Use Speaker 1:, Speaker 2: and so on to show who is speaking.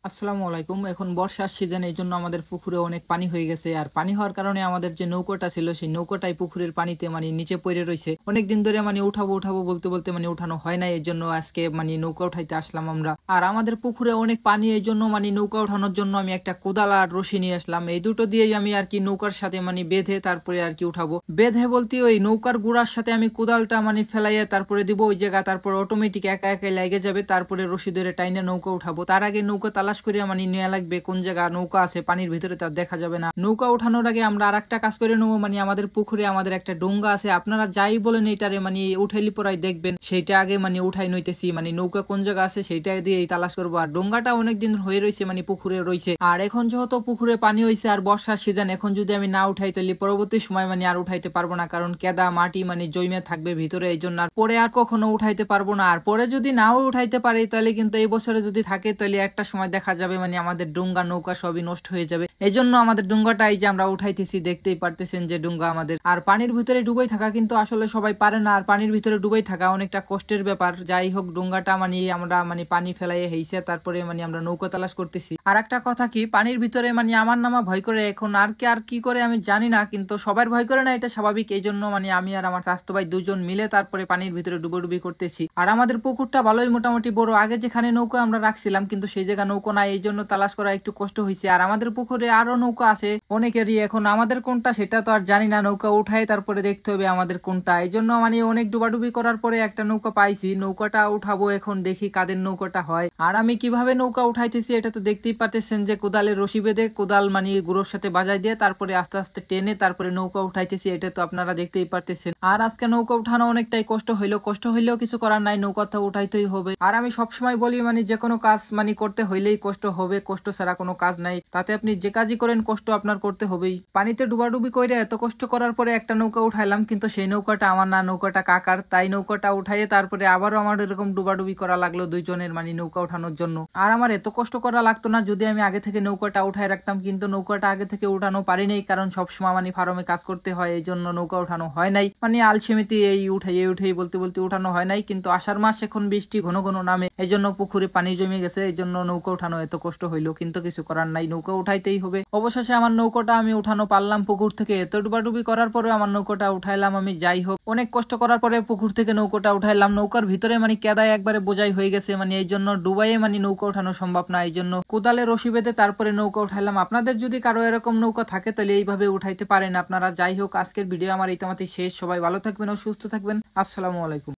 Speaker 1: আসসালামু আলাইকুম। এখন বর্ষার সিজন, এই জন্য আমাদের পুকুরে অনেক পানি হয়ে গেছে। আর পানি হওয়ার কারণে আমাদের যে নৌকাটা ছিল সেই নৌকাটাই পুকুরের পানিতে নিচে পড়ে রয়েছে। অনেকদিন ধরে উঠাবো উঠাবো বলতে বলতে উঠানো হয় না, এই জন্য আজকে নৌকা উঠাইতে আসলাম আমরা। আর আমাদের পুকুরে অনেক পানি, এই জন্য নৌকা উঠানোর জন্য আমি একটা কোদাল আর রশি নিয়ে আসলাম। এই দুটো দিয়েই আমি আর কি নৌকার সাথে বেঁধে তারপরে আর কি উঠাবো। বেঁধে বলতে ওই নৌকার গুড়ার সাথে আমি কোদালটা ফেলাইয়া তারপরে দিব ওই জায়গা, তারপর অটোমেটিক একা একাই লেগে যাবে। তারপরে রশি ধরে টাইনে নৌকা উঠাবো। তার আগে নৌকা তালাশ করে নেওয়া লাগবে কোন জায়গা নৌকা আছে, পানির ভিতরে তার দেখা যাবে না। নৌকা উঠানোর আগে আমরা আর একটা কাজ করে নেবো, আমাদের পুকুরে আমাদের একটা ডোঙ্গা আছে। আপনারা যাই বলেন এটারে উঠাইলি পরাই দেখবেন সেইটা আগে উঠাই নইতেছি। নৌকা কোন জায়গা আছে সেইটা দিয়ে তালাশ করবো। আর ডোঙ্গাটা অনেকদিন হয়ে রয়েছে, পুকুরে রয়েছে। আর এখন যেহেতু পুকুরে পানি হয়েছে আর বর্ষার সিজন, এখন যদি আমি না উঠাই তাহলে পরবর্তী সময় আর উঠাইতে পারবো না, কারণ কেদা মাটি জমে থাকবে ভিতরে, এই জন্য আর পরে আর কখনো উঠাইতে পারবো না। আর পরে যদি নাও উঠাইতে পারি তাহলে কিন্তু এই বছরে যদি থাকে তাহলে একটা সময় দেখা যাবে আমাদের ডোঙ্গা নৌকা সবই নষ্ট হয়ে যাবে। এই জন্য আমাদের ডোঙ্গাটা এই যে আমরা উঠাইতেছি, দেখতেই পারতেছেন যে ডোঙ্গা আমাদের। আর পানির ভিতরে ডুবাই থাকা কিন্তু আসলে সবাই পারে না, আর পানির ভিতরে ডুবাই থাকা অনেকটা কষ্টের ব্যাপার। যাই হোক, ডোঙ্গাটা আমরা পানি ফেলাইয়ে হইছে, তারপরে আমরা নৌকা তালাশ করতেছি। আর একটা কথা কি, পানির ভিতরে আমার নামা ভয় করে এখন, আর কি করে আমি জানি না, কিন্তু সবার ভয় করে না, এটা স্বাভাবিক। এই জন্য আমি আর আমার স্বাস্থ্য ভাই দুজন মিলে তারপরে পানির ভিতরে ডুবি করতেছি। আর আমাদের পুকুরটা ভালোই মোটামুটি বড়। আগে যেখানে নৌকা আমরা রাখছিলাম কিন্তু সেই জায়গা নৌকা নাই, এই জন্য তালাশ করা একটু কষ্ট হয়েছে। আর আমাদের পুকুরে আরো নৌকা আছে অনেকেরই, এখন আমাদের কোনটা সেটা তো আর জানি না। নৌকা উঠাই তারপরে দেখতে হবে আমাদের কোনটা। এই জন্য অনেক ডুবাডুবি করার পরে একটা নৌকা পাইছি, নৌকাটা উঠাবো। এখন দেখি কাদের নৌকাটা হয়। আর আমি কিভাবে নৌকা উঠাইতেছি এটা তো দেখতেই পারতেছেন, যে কোদালের রশি বেঁধে কোদাল গুঁড়োর সাথে বাজাই দিয়ে তারপরে আস্তে আস্তে টেনে তারপরে নৌকা উঠাইতেছি, এটা তো আপনারা দেখতেই পারতেছেন। আর আজকে নৌকা উঠানো অনেকটাই কষ্ট হইলেও কিছু করার নাই, নৌকা তো উঠাইতেই হবে। আর আমি সবসময় বলি যে কোনো কাজ করতে হইলেই কষ্ট হবে, কষ্ট ছাড়া কোনো কাজ নাই। তাতে আপনি যে কাজই করেন কষ্ট আপনার করতে হবেই। পানিতে ডুবাডুবি করে এত কষ্ট করার পরে একটা নৌকা উঠাইলাম, কিন্তু সেই নৌকাটা আমার না, নৌকাটা কাকার। তাই নৌকাটা উঠাইয়ে তারপরে আবারও আমার এরকম ডুবাডুবি করা লাগলো দুইজনের নৌকা উঠানোর জন্য। আর আমার এত কষ্ট করা লাগতো না যদি আমি আগে থেকে নৌকাটা উঠাই রাখতাম, কিন্তু নৌকাটা আগে থেকে উঠানো পারি নাই, কারণ সবসময় ফার্মে কাজ করতে হয়, এই জন্য নৌকা উঠানো হয় নাই। আলসেমিতে এই উঠাই বলতে বলতে উঠানো হয় নাই। কিন্তু আষাঢ় মাস, এখন বৃষ্টি ঘন ঘন নামে, এই জন্য পুকুরে পানি জমে গেছে, এই জন্য নৌকা উঠানো এত কষ্ট হইলো, কিন্তু কিছু করার নাই, নৌকা উঠাইতেই হবে। অবশেষে আমার নৌকাটা আমি উঠানো পারলাম পুকুর থেকে। এত ডুবাডুবি করার পরে আমার নৌকাটা উঠাইলাম আমি। যাই হোক, অনেক কষ্ট করার পরে পুকুর থেকে নৌকাটা উঠাইলাম। নৌকার ভিতরে কেদায় একবারে বোঝাই হয়ে গেছে, এই জন্য ডুবাইয়ে নৌকা উঠানো সম্ভব না, এই জন্য কোদালে রশি বেঁধে তারপরে নৌকা উঠাইলাম। আপনাদের যদি কারো এরকম নৌকা থাকে তাহলে এইভাবে উঠাইতে পারেন আপনারা। যাই হোক, আজকের ভিডিও আমার এইটামাতেই শেষ। সবাই ভালো থাকবেন ও সুস্থ থাকবেন। আসসালামু আলাইকুম।